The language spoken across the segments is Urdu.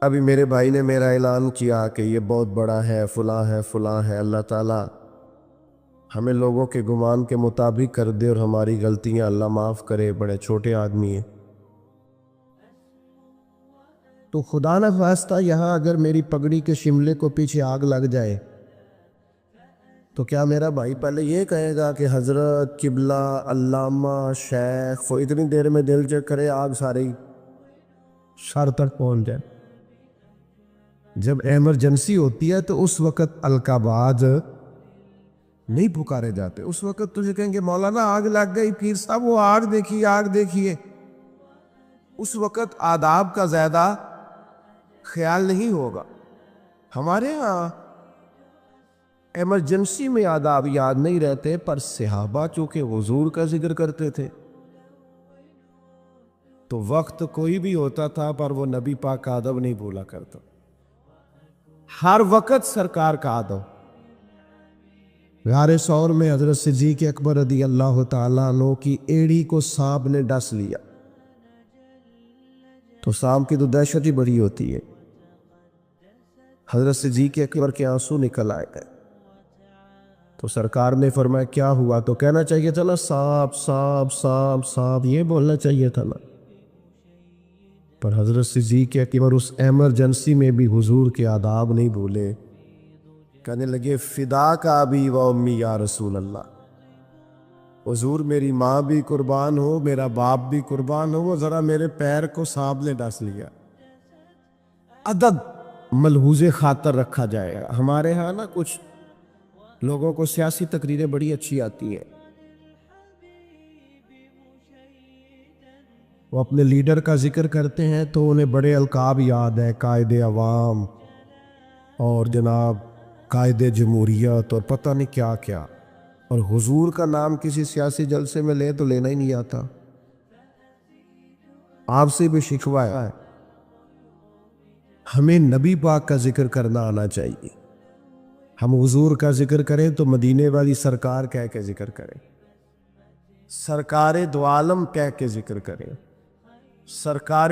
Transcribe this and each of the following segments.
ابھی میرے بھائی نے میرا اعلان کیا کہ یہ بہت بڑا ہے، فلاں ہے، فلاں ہے۔ اللہ تعالیٰ ہمیں لوگوں کے گمان کے مطابق کر دے اور ہماری غلطیاں اللہ معاف کرے، بڑے چھوٹے آدمی ہیں۔ تو خدا نہ خواستہ یہاں اگر میری پگڑی کے شملے کو پیچھے آگ لگ جائے تو کیا میرا بھائی پہلے یہ کہے گا کہ حضرت، قبلہ، علامہ، شیخ، وہ اتنی دیر میں دل چیک کرے آگ ساری سر تک پہنچ جائے؟ جب ایمرجنسی ہوتی ہے تو اس وقت القابات نہیں پکارے جاتے۔ اس وقت تجھے کہیں گے مولانا آگ لگ گئی، پیر صاحب وہ آگ دیکھیے، آگ دیکھیے۔ اس وقت آداب کا زیادہ خیال نہیں ہوگا۔ ہمارے ہاں ایمرجنسی میں آداب یاد نہیں رہتے، پر صحابہ چونکہ حضور کا ذکر کرتے تھے تو وقت کوئی بھی ہوتا تھا پر وہ نبی پاک کا ادب نہیں بھولا کرتا۔ ہر وقت سرکار کا ادب۔ غار ثور میں حضرت صدیق اکبر رضی اللہ تعالیٰ عنہ کی ایڑی کو سانپ نے ڈس لیا تو سانپ کی تو دہشت ہی بڑی ہوتی ہے۔ حضرت صدیق اکبر کے آنسو نکل آئے گئے تو سرکار نے فرمایا کیا ہوا؟ تو کہنا چاہیے تھا نا سانپ سانپ سانپ سانپ، یہ بولنا چاہیے تھا نا۔ پر حضرت صدیق اکبر اس ایمرجنسی میں بھی حضور کے آداب نہیں بھولے، کہنے لگے فدا کا ابی و امی یا رسول اللہ، حضور میری ماں بھی قربان ہو، میرا باپ بھی قربان ہو، وہ ذرا میرے پیر کو سانپ نے ڈس لیا۔ ادب ملحوظ خاطر رکھا جائے گا۔ ہمارے ہاں نا کچھ لوگوں کو سیاسی تقریریں بڑی اچھی آتی ہیں، وہ اپنے لیڈر کا ذکر کرتے ہیں تو انہیں بڑے القاب یاد ہے، قائد عوام اور جناب قائد جمہوریت اور پتہ نہیں کیا کیا، اور حضور کا نام کسی سیاسی جلسے میں لے تو لینا ہی نہیں آتا۔ آپ سے بھی شکوہ ہے، ہمیں نبی پاک کا ذکر کرنا آنا چاہیے۔ ہم حضور کا ذکر کریں تو مدینے والی سرکار کہہ کے ذکر کریں، سرکار دو عالم کہہ کے ذکر کریں، سرکار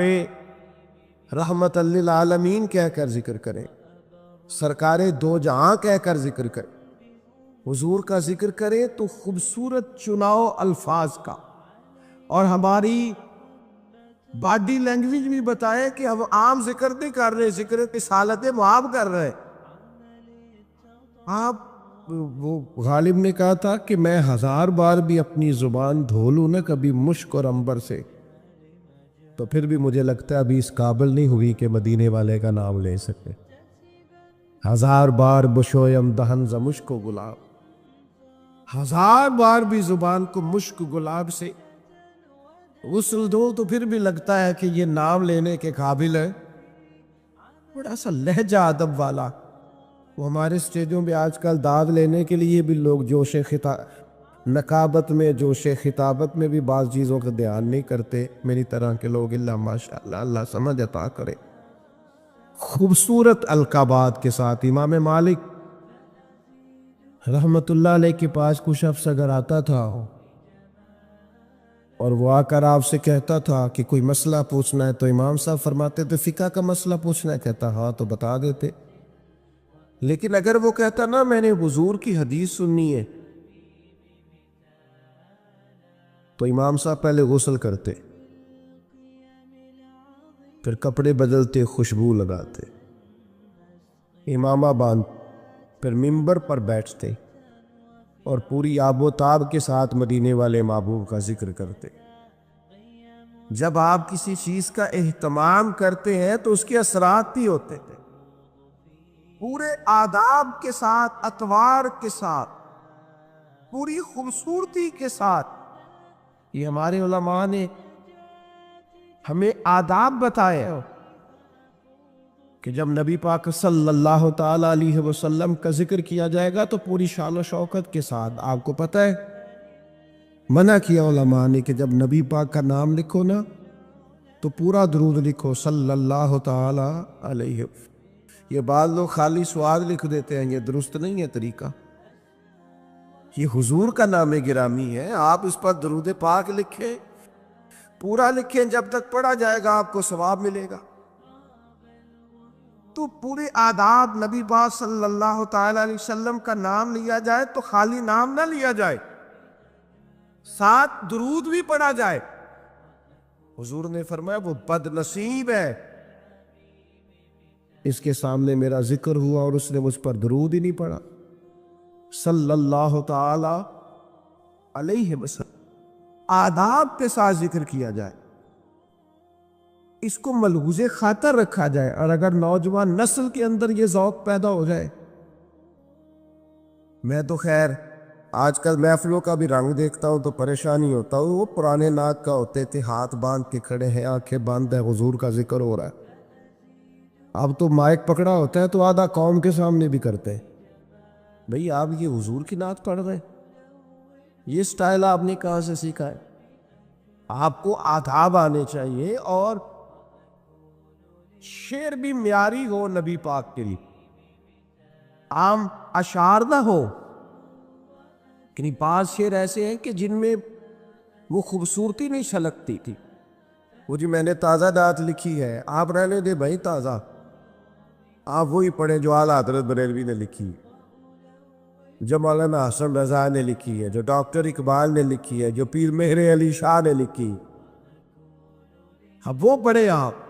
رحمت للعالمین کہہ کر ذکر کریں، سرکار دو جہاں کہہ کر ذکر کریں۔ حضور کا ذکر کریں تو خوبصورت چناؤ الفاظ کا، اور ہماری باڈی لینگویج بھی بتائے کہ ہم عام ذکر نہیں کر رہے، ذکر رسالت مآب کر رہے۔ آپ وہ غالب نے کہا تھا کہ میں 1000 بار بھی اپنی زبان دھو لوں نا کبھی مشک اور عنبر سے تو پھر بھی مجھے لگتا ہے ابھی اس قابل نہیں ہوئی کہ مدینے والے کا نام لے سکے۔ 1000 بار بشویم دہن ز مشک و گلاب، 1000 بار بھی زبان کو مشک گلاب سے غسل دو تو پھر بھی لگتا ہے کہ یہ نام لینے کے قابل ہے۔ بڑا سا لہجہ ادب والا۔ وہ ہمارے اسٹیجوں پہ آج کل داد لینے کے لیے بھی لوگ جوش نقابت میں، جوش خطابت میں بھی بعض چیزوں کا دھیان نہیں کرتے، میری طرح کے لوگ۔ اللہ ماشاءاللہ، اللہ سمجھ عطا کرے۔ خوبصورت القابات کے ساتھ امام مالک رحمت اللہ علیہ کے پاس کچھ شخص اگر آتا تھا اور وہ آ کر آپ سے کہتا تھا کہ کوئی مسئلہ پوچھنا ہے تو امام صاحب فرماتے تھے فقہ کا مسئلہ پوچھنا ہے؟ کہتا ہاں، تو بتا دیتے۔ لیکن اگر وہ کہتا نا میں نے حضور کی حدیث سننی ہے تو امام صاحب پہلے غسل کرتے، پھر کپڑے بدلتے، خوشبو لگاتے، امامہ باندھ، پھر منبر پر بیٹھتے اور پوری آب و تاب کے ساتھ مدینے والے محبوب کا ذکر کرتے۔ جب آپ کسی چیز کا اہتمام کرتے ہیں تو اس کے اثرات بھی ہوتے تھے، پورے آداب کے ساتھ، اطوار کے ساتھ، پوری خوبصورتی کے ساتھ۔ یہ ہمارے علماء نے ہمیں آداب بتائے کہ جب نبی پاک صلی اللہ تعالیٰ علیہ وسلم کا ذکر کیا جائے گا تو پوری شان و شوکت کے ساتھ۔ آپ کو پتہ ہے منع کیا علماء نے کہ جب نبی پاک کا نام لکھو نا تو پورا درود لکھو صلی اللہ تعالیٰ علیہ وسلم۔ یہ بعض لوگ خالی سواد لکھ دیتے ہیں، یہ درست نہیں ہے طریقہ۔ یہ حضور کا نام گرامی ہے، آپ اس پر درود پاک لکھیں، پورا لکھیں، جب تک پڑھا جائے گا آپ کو ثواب ملے گا۔ تو پورے آداب نبی پاک صلی اللہ تعالی علیہ وسلم کا نام لیا جائے تو خالی نام نہ لیا جائے، ساتھ درود بھی پڑھا جائے۔ حضور نے فرمایا وہ بد نصیب ہے، اس کے سامنے میرا ذکر ہوا اور اس نے مجھ پر درود ہی نہیں پڑھا صلی اللہ تعالی علیہ وسلم۔ آداب کے ساتھ ذکر کیا جائے، اس کو ملحوظ خاطر رکھا جائے، اور اگر نوجوان نسل کے اندر یہ ذوق پیدا ہو جائے۔ میں تو خیر آج کل محفلوں کا بھی رنگ دیکھتا ہوں تو پریشانی ہوتا ہوں، وہ پرانے ناک کا ہوتے تھے، ہاتھ باندھ کے کھڑے ہیں، آنکھیں بند ہیں، حضور کا ذکر ہو رہا ہے۔ اب تو مائک پکڑا ہوتا ہے تو آدھا قوم کے سامنے بھی کرتے ہیں۔ بھئی آپ یہ حضور کی نعت پڑھ رہے ہیں، یہ سٹائل آپ نے کہاں سے سیکھا ہے؟ آپ کو آداب آنے چاہیے، اور شعر بھی معیاری ہو نبی پاک کے لیے، عام اشعار نہ ہو۔ یعنی بعض شعر ایسے ہیں کہ جن میں وہ خوبصورتی نہیں چھلکتی تھی۔ وہ جی میں نے تازہ نعت لکھی ہے، آپ رہنے دے بھائی تازہ، آپ وہی پڑھیں جو اعلیٰ حضرت بریلوی نے لکھی ہے، جو مولانا حسن رضا نے لکھی ہے، جو ڈاکٹر اقبال نے لکھی ہے، جو پیر مہر علی شاہ نے لکھی۔ اب وہ پڑھیں آپ،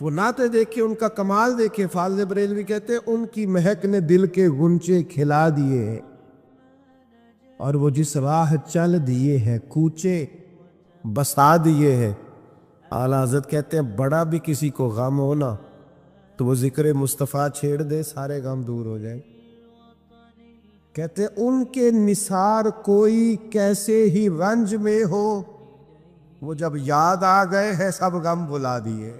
وہ نعتیں دیکھیں، ان کا کمال دیکھیں۔ فاضل بریلوی کہتے ہیں ان کی مہک نے دل کے غنچے کھلا دیے ہیں، اور وہ جس راہ چل دیے ہیں کوچے بسا دیے ہیں۔ اعلیٰ حضرت کہتے ہیں بڑا بھی کسی کو غم ہو نا تو وہ ذکر مصطفیٰ چھیڑ دے، سارے غم دور ہو جائیں۔ کہتے ہیں ان کے نثار کوئی کیسے ہی رنج میں ہو، وہ جب یاد آ گئے ہیں سب غم بھلا دیے۔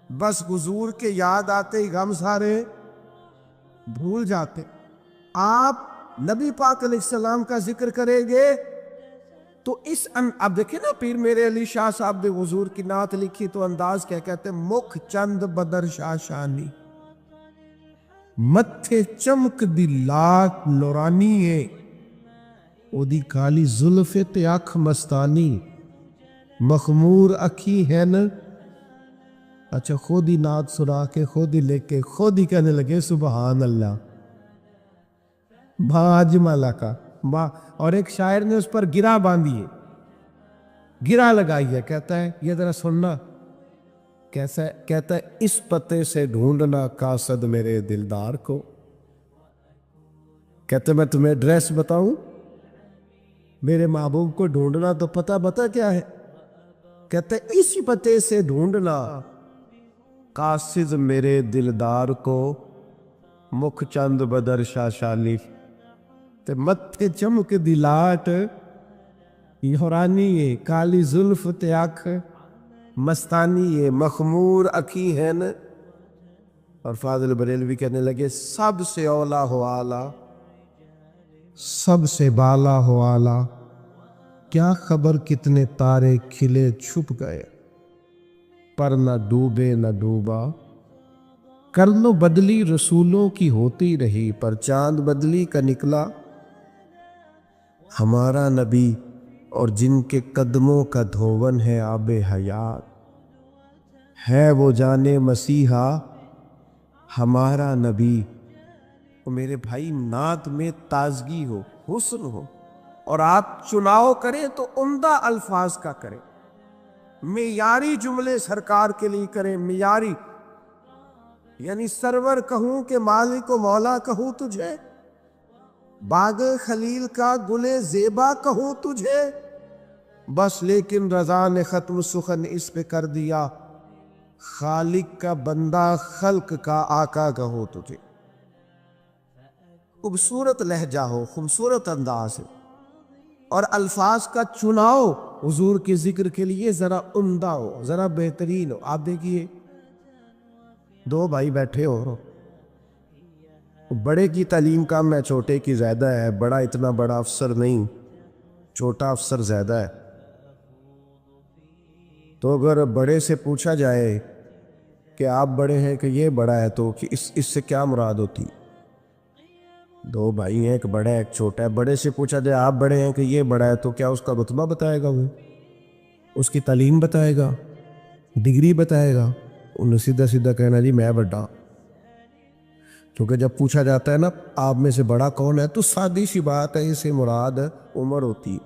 بس حضور کے یاد آتے ہی غم سارے بھول جاتے۔ آپ نبی پاک علیہ السلام کا ذکر کریں گے تو اب دیکھیں نا، پیر میرے علی شاہ صاحب نے حضور کی نعت لکھی تو انداز کیا کہتے ہیں، مکھ چند بدر شاشانی، متھے چمک دی لاٹ لورانی ہے، او دی کالی زلف تے اکھ مستانی، مخمور اکھی ہے نا۔ اچھا خود ہی نعت سنا کے خود ہی لکھ کے خود ہی کہنے لگے سبحان اللہ، باجمالہ کا با۔ اور ایک شاعر نے اس پر گرہ باندھی ہے، گرہ لگائی ہے، کہتا ہے یہ ذرا سننا کیسا ہے، کہتا ہے اس پتے سے ڈھونڈنا قاصد میرے دلدار کو۔ کہتے میں تمہیں ایڈریس بتاؤں، میرے محبوب کو ڈھونڈنا تو پتہ کیا ہے، کہتے ہیں اسی پتے سے ڈھونڈنا قاصد میرے دلدار کو، مکھ چند بدر شاشانی تے متھے چمک دی لاٹ یورانی ہے، کالی زلف تے اکھ مستانی ہے، مخمور اکھی ہے نا۔ اور فاضل بریلوی کہنے لگے سب سے اولا ہو آلہ، سب سے بالا ہو آلہ، کیا خبر کتنے تارے کھلے چھپ گئے، پر نہ ڈوبے نہ ڈوبا۔ کر لو بدلی رسولوں کی ہوتی رہی، پر چاند بدلی کا نکلا ہمارا نبی، اور جن کے قدموں کا دھون ہے آب حیات، ہے وہ جانے مسیحا ہمارا نبی۔ تو میرے بھائی نعت میں تازگی ہو، حسن ہو، اور آپ چناؤ کریں تو عمدہ الفاظ کا کریں، معیاری جملے سرکار کے لیے کریں، معیاری، یعنی سرور کہوں کہ مالک و مولا کہوں تجھے، باغ خلیل کا گلے زیبا کہوں تجھے، بس لیکن رضا نے ختم سخن اس پہ کر دیا، خالق کا بندہ خلق کا آقا کہوں تجھے۔ خوبصورت لہجہ ہو، خوبصورت انداز ہے، اور الفاظ کا چناؤ حضور کے ذکر کے لیے ذرا عمدہ ہو، ذرا بہترین ہو۔ آپ دیکھیے دو بھائی بیٹھے ہو، بڑے کی تعلیم کم ہے، چھوٹے کی زیادہ ہے، بڑا اتنا بڑا افسر نہیں، چھوٹا افسر زیادہ ہے۔ تو اگر بڑے سے پوچھا جائے کہ آپ بڑے ہیں کہ یہ بڑا ہے تو اس سے کیا مراد ہوتی؟ دو بھائی ہیں، ایک بڑا ہے ایک چھوٹا ہے، بڑے سے پوچھا جائے آپ بڑے ہیں کہ یہ بڑا ہے تو کیا اس کا رتبہ بتائے گا، وہ اس کی تعلیم بتائے گا، ڈگری بتائے گا، انہیں سیدھا سیدھا کہنا جی میں بڑا. کیونکہ جب پوچھا جاتا ہے نا آپ میں سے بڑا کون ہے تو سادی سی بات ہے، اس سے مراد عمر ہوتی،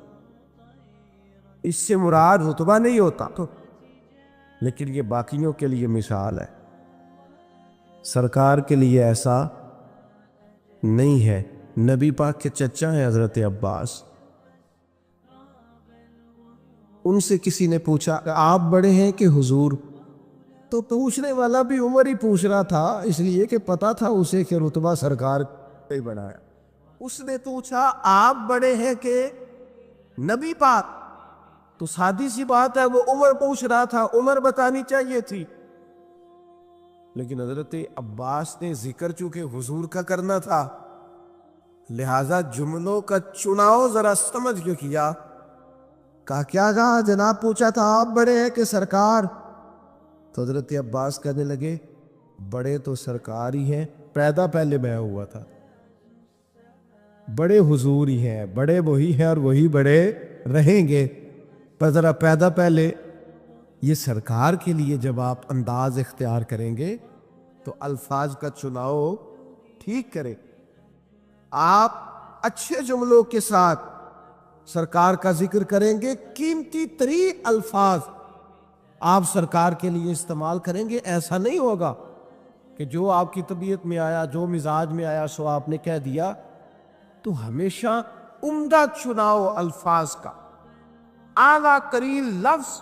اس سے مراد رتبہ نہیں ہوتا. لیکن یہ باقیوں کے لیے مثال ہے، سرکار کے لیے ایسا نہیں ہے. نبی پاک کے چچا ہیں حضرت عباس، ان سے کسی نے پوچھا کہ آپ بڑے ہیں کہ حضور؟ تو پوچھنے والا بھی عمر ہی پوچھ رہا تھا، اس لیے کہ پتا تھا اسے کہ رتبہ سرکار نے بڑھایا. اس نے پوچھا آپ بڑے ہیں کہ نبی پاک؟ تو سادی سی بات ہے، وہ عمر پوچھ رہا تھا، عمر بتانی چاہیے تھی. لیکن حضرت عباس نے ذکر چونکہ حضور کا کرنا تھا، لہذا جملوں کا چناؤ ذرا سمجھ کے کیا. کیا کہا جناب؟ پوچھا تھا آپ بڑے ہیں کہ سرکار؟ تو حضرت عباس کہنے لگے بڑے تو سرکار ہی ہیں، پیدا پہلے میں ہوا تھا، بڑے حضور ہی ہیں، بڑے وہی ہیں اور وہی بڑے رہیں گے. پر ذرا پیدا پہلے یہ سرکار کے لیے جب آپ انداز اختیار کریں گے تو الفاظ کا چناؤ ٹھیک کریں. آپ اچھے جملوں کے ساتھ سرکار کا ذکر کریں گے، قیمتی ترین الفاظ آپ سرکار کے لیے استعمال کریں گے. ایسا نہیں ہوگا کہ جو آپ کی طبیعت میں آیا، جو مزاج میں آیا سو آپ نے کہہ دیا. تو ہمیشہ عمدہ چناؤ الفاظ کا، اعلیٰ ترین لفظ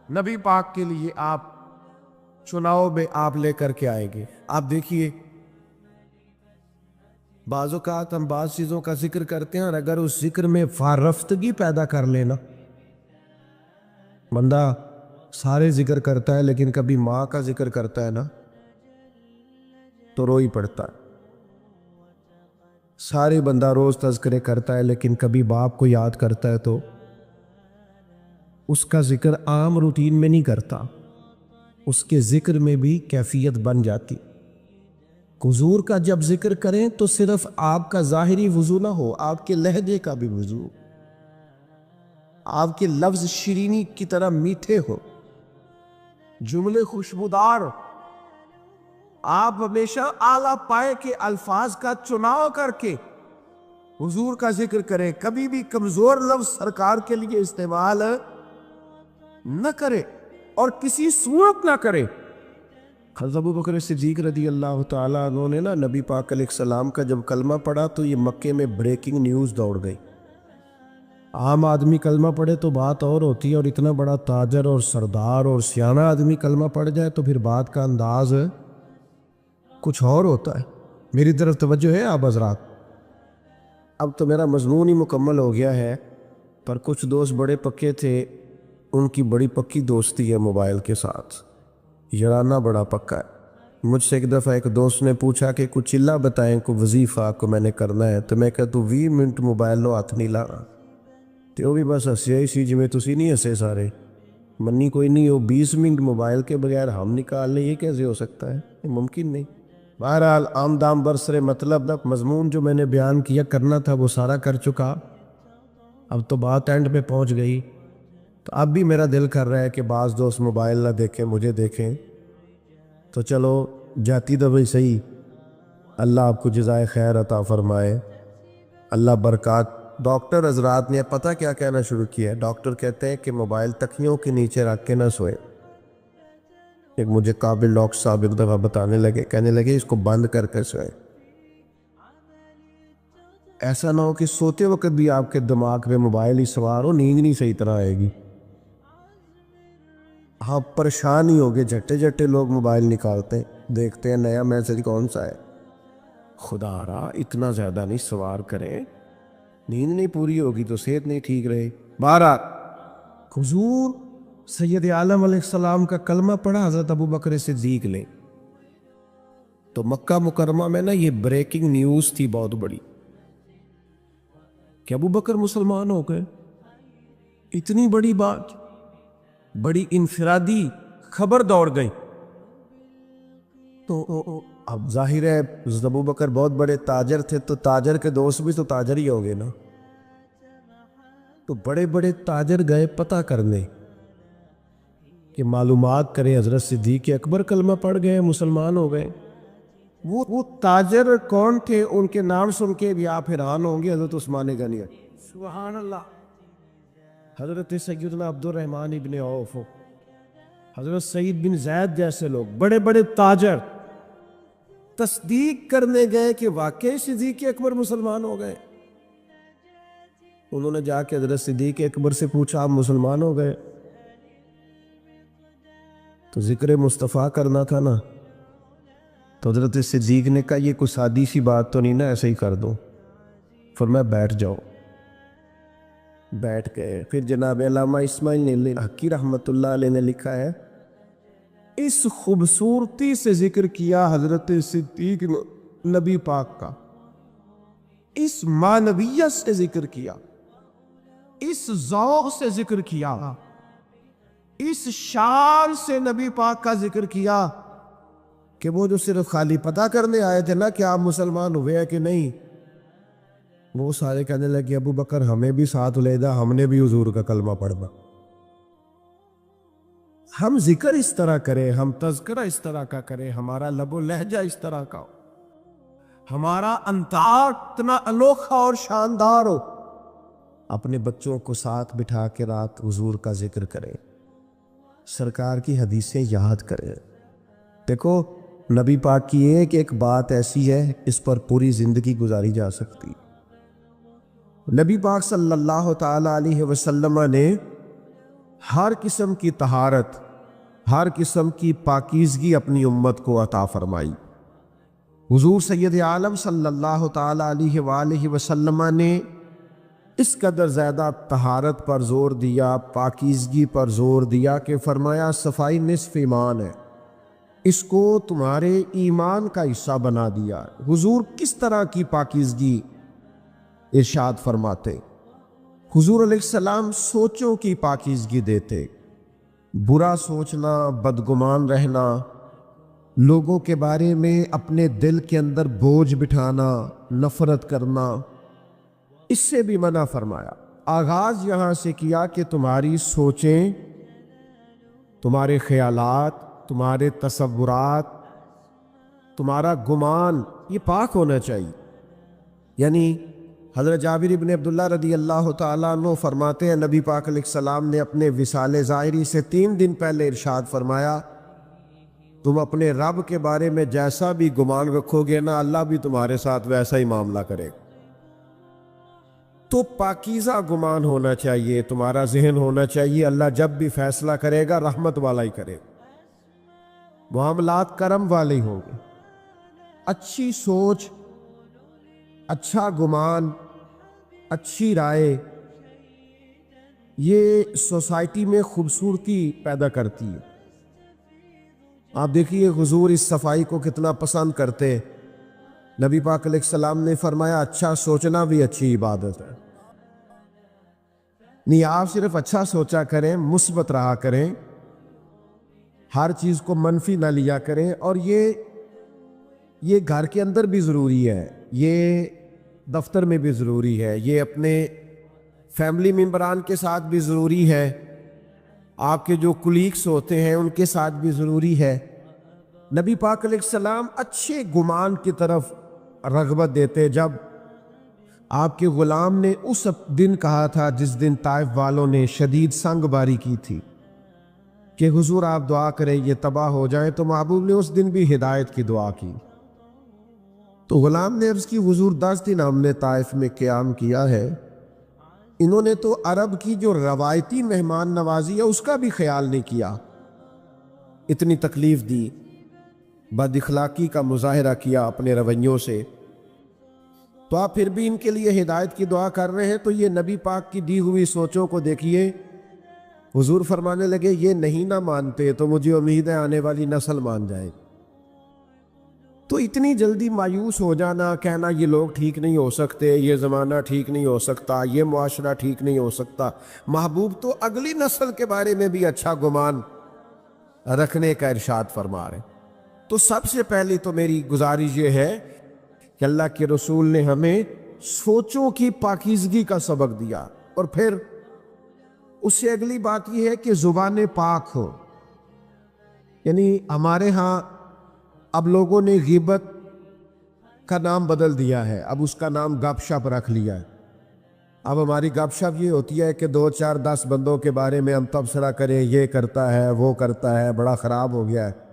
نبی پاک کے لیے آپ چناؤ میں آپ لے کر کے آئیں گے. آپ دیکھیے بعض اوقات ہم بعض چیزوں کا ذکر کرتے ہیں اور اگر اس ذکر میں فارفتگی پیدا کر لینا، بندہ سارے ذکر کرتا ہے لیکن کبھی ماں کا ذکر کرتا ہے نا تو رو ہی پڑتا ہے. سارے بندہ روز تذکرے کرتا ہے لیکن کبھی باپ کو یاد کرتا ہے تو اس کا ذکر عام روٹین میں نہیں کرتا، اس کے ذکر میں بھی کیفیت بن جاتی. حضور کا جب ذکر کریں تو صرف آپ کا ظاہری وضو نہ ہو، آپ کے لہجے کا بھی وضو، آپ کے لفظ شیرینی کی طرح میٹھے ہو، جملے خوشبودار. آپ ہمیشہ اعلیٰ پائے کے الفاظ کا چناؤ کر کے حضور کا ذکر کریں. کبھی بھی کمزور لفظ سرکار کے لیے استعمال نہ کرے اور کسی صورت نہ کرے. حضرت ابو بکر صدیق رضی اللہ تعالیٰ عنہ نے نا نبی پاک علیہ السلام کا جب کلمہ پڑھا تو یہ مکے میں بریکنگ نیوز دوڑ گئی. عام آدمی کلمہ پڑھے تو بات اور ہوتی ہے، اور اتنا بڑا تاجر اور سردار اور سیانہ آدمی کلمہ پڑھ جائے تو پھر بات کا انداز کچھ اور ہوتا ہے. میری طرف توجہ ہے آپ حضرات؟ اب تو میرا مضمون ہی مکمل ہو گیا ہے، پر کچھ دوست بڑے پکے تھے، ان کی بڑی پکی دوستی ہے موبائل کے ساتھ، یارانہ بڑا پکا ہے. مجھ سے ایک دفعہ ایک دوست نے پوچھا کہ کچھ چلا بتائیں، کوئی وظیفہ کو میں نے کرنا ہے. تو میں کہتا ہوں 20 منٹ موبائل لو ہاتھ نہیں لا رہا. تو وہ بھی بس ہسیا ہی سی جی تسی نہیں ہسے سارے، منی کوئی نہیں ہو 20 منٹ موبائل کے بغیر ہم نکال لیں، یہ کیسے ہو سکتا ہے؟ یہ ممکن نہیں. بہرحال عام دام برسر مطلب مضمون جو میں نے بیان کیا کرنا تھا وہ سارا کر چکا. اب تو بات اینڈ پہ پہنچ گئی. تو اب بھی میرا دل کر رہا ہے کہ بعض دوست موبائل نہ دیکھیں، مجھے دیکھیں. تو چلو جاتی تو بھائی صحیح، اللہ آپ کو جزائے خیر عطا فرمائے، اللہ برکات. ڈاکٹر حضرات نے پتہ کیا کہنا شروع کیا ہے؟ ڈاکٹر کہتے ہیں کہ موبائل تکیوں کے نیچے رکھ کے نہ سوئے. ایک مجھے قابل ڈاکٹر صاحب ایک دفعہ بتانے لگے، کہنے لگے اس کو بند کر کے سوئے. ایسا نہ ہو کہ سوتے وقت بھی آپ کے دماغ پہ موبائل ہی سوار ہو، نیند نہیں صحیح طرح آئے گی. آپ پریشان ہی ہوگے، جھٹے جھٹے لوگ موبائل نکالتے ہیں، دیکھتے ہیں نیا میسج کون سا ہے. خدا را اتنا زیادہ نہیں سوار کریں، نیند نہیں پوری ہوگی تو صحت نہیں ٹھیک رہے. بہرحال حضور سید عالم علیہ السلام کا کلمہ پڑھا حضرت ابو بکر صدیق نے، تو مکہ مکرمہ میں نا یہ بریکنگ نیوز تھی بہت بڑی کہ ابو بکر مسلمان ہو گئے. اتنی بڑی بات، بڑی انفرادی خبر دوڑ گئی. تو اب ظاہر ہے حضرت ابو بکر بہت بڑے تاجر تھے، تو تاجر کے دوست بھی تو تاجر ہی ہو گئے نا. تو بڑے بڑے تاجر گئے پتہ کرنے کہ معلومات کریں حضرت صدیق اکبر کلمہ پڑھ گئے، مسلمان ہو گئے۔ وہ تاجر کون تھے، ان کے نام سن کے بھی آپ حیران ہوں گے، حضرت عثمان غنی۔ سبحان اللہ۔ حضرت سیدنا عبد الرحمن ابن عوف، حضرت سعید بن زید جیسے لوگ، بڑے بڑے تاجر تصدیق کرنے گئے کہ واقعی صدیق اکبر مسلمان ہو گئے۔ انہوں نے جا کے حضرت صدیق اکبر سے پوچھا، آپ مسلمان ہو گئے؟ تو ذکر مصطفیٰ کرنا تھا نا۔ تو حضرت صدیق نے کہا یہ کوئی سادی سی بات تو نہیں نا، ایسے ہی کر دو۔ فرمایا بیٹھ جاؤ۔ بیٹھ گئے۔ پھر جناب علامہ اسماعیل حقی رحمۃ اللہ علیہ نے لکھا ہے، اس خوبصورتی سے ذکر کیا حضرت صدیق نبی پاک کا، اس معنویت سے ذکر کیا، اس ذوق سے ذکر کیا، اس شان سے نبی پاک کا ذکر کیا کہ وہ جو صرف خالی پتہ کرنے آئے تھے نا کہ آپ مسلمان ہوئے ہیں کہ نہیں، وہ سارے کہنے لگے ابو بکر ہمیں بھی ساتھ لے جا، ہم نے بھی حضور کا کلمہ پڑھنا۔ ہم ذکر اس طرح کریں، ہم تذکرہ اس طرح کا کریں، ہمارا لب و لہجہ اس طرح کا ہو، ہمارا انداز اتنا انوکھا اور شاندار ہو، اپنے بچوں کو ساتھ بٹھا کے رات حضور کا ذکر کریں، سرکار کی حدیثیں یاد کریں۔ دیکھو نبی پاک کی ایک بات ایسی ہے، اس پر پوری زندگی گزاری جا سکتی۔ نبی پاک صلی اللہ تعالی علیہ وسلم نے ہر قسم کی طہارت، ہر قسم کی پاکیزگی اپنی امت کو عطا فرمائی۔ حضور سید عالم صلی اللہ تعالی علیہ وآلہ وسلم نے اس قدر زیادہ طہارت پر زور دیا، پاکیزگی پر زور دیا کہ فرمایا صفائی نصف ایمان ہے، اس کو تمہارے ایمان کا حصہ بنا دیا۔ حضور کس طرح کی پاکیزگی ارشاد فرماتے؟ حضور علیہ السلام سوچوں کی پاکیزگی دیتے، برا سوچنا، بدگمان رہنا، لوگوں کے بارے میں اپنے دل کے اندر بوجھ بٹھانا، نفرت کرنا، اس سے بھی منع فرمایا۔ آغاز یہاں سے کیا کہ تمہاری سوچیں، تمہارے خیالات، تمہارے تصورات، تمہارا گمان یہ پاک ہونا چاہیے۔ یعنی حضرت جابر بن عبداللہ رضی اللہ تعالیٰ عنہ فرماتے ہیں، نبی پاک علیہ السلام نے اپنے وصال ظاہری سے 3 دن پہلے ارشاد فرمایا، تم اپنے رب کے بارے میں جیسا بھی گمان رکھو گے نا، اللہ بھی تمہارے ساتھ ویسا ہی معاملہ کرے گا۔ تو پاکیزہ گمان ہونا چاہیے، تمہارا ذہن ہونا چاہیے اللہ جب بھی فیصلہ کرے گا رحمت والا ہی کرے گا، معاملات کرم والے ہی ہوں گے۔ اچھی سوچ، اچھا گمان، اچھی رائے، یہ سوسائٹی میں خوبصورتی پیدا کرتی ہے۔ آپ دیکھیے حضور اس صفائی کو کتنا پسند کرتے۔ نبی پاک علیہ السلام نے فرمایا اچھا سوچنا بھی اچھی عبادت ہے۔ نہیں آپ صرف اچھا سوچا کریں، مثبت رہا کریں، ہر چیز کو منفی نہ لیا کریں، اور یہ گھر کے اندر بھی ضروری ہے، یہ دفتر میں بھی ضروری ہے، یہ اپنے فیملی ممبران کے ساتھ بھی ضروری ہے، آپ کے جو کولیگس ہوتے ہیں ان کے ساتھ بھی ضروری ہے۔ نبی پاک علیہ السلام اچھے گمان کی طرف رغبت دیتے۔ جب آپ کے غلام نے اس دن کہا تھا جس دن طائف والوں نے شدید سنگ باری کی تھی کہ حضور آپ دعا کریں یہ تباہ ہو جائیں، تو محبوب نے اس دن بھی ہدایت کی دعا کی۔ تو غلام نے عرض کی حضور 10 دن ہم نے طائف میں قیام کیا ہے، انہوں نے تو عرب کی جو روایتی مہمان نوازی ہے اس کا بھی خیال نہیں کیا، اتنی تکلیف دی، بد اخلاقی کا مظاہرہ کیا اپنے رویوں سے، تو آپ پھر بھی ان کے لیے ہدایت کی دعا کر رہے ہیں۔ تو یہ نبی پاک کی دی ہوئی سوچوں کو دیکھیے، حضور فرمانے لگے یہ نہیں نہ مانتے تو مجھے امید ہے آنے والی نسل مان جائے۔ تو اتنی جلدی مایوس ہو جانا، کہنا یہ لوگ ٹھیک نہیں ہو سکتے، یہ زمانہ ٹھیک نہیں ہو سکتا، یہ معاشرہ ٹھیک نہیں ہو سکتا، محبوب تو اگلی نسل کے بارے میں بھی اچھا گمان رکھنے کا ارشاد فرما رہے۔ تو سب سے پہلی تو میری گزارش یہ ہے کہ اللہ کے رسول نے ہمیں سوچوں کی پاکیزگی کا سبق دیا، اور پھر اس سے اگلی بات یہ ہے کہ زبان پاک ہو، یعنی ہمارے ہاں اب لوگوں نے غیبت کا نام بدل دیا ہے، اب اس کا نام گپ شپ رکھ لیا ہے۔ اب ہماری گپ شپ یہ ہوتی ہے کہ 2 4 10 بندوں کے بارے میں ہم تبصرہ کریں، یہ کرتا ہے وہ کرتا ہے، بڑا خراب ہو گیا ہے۔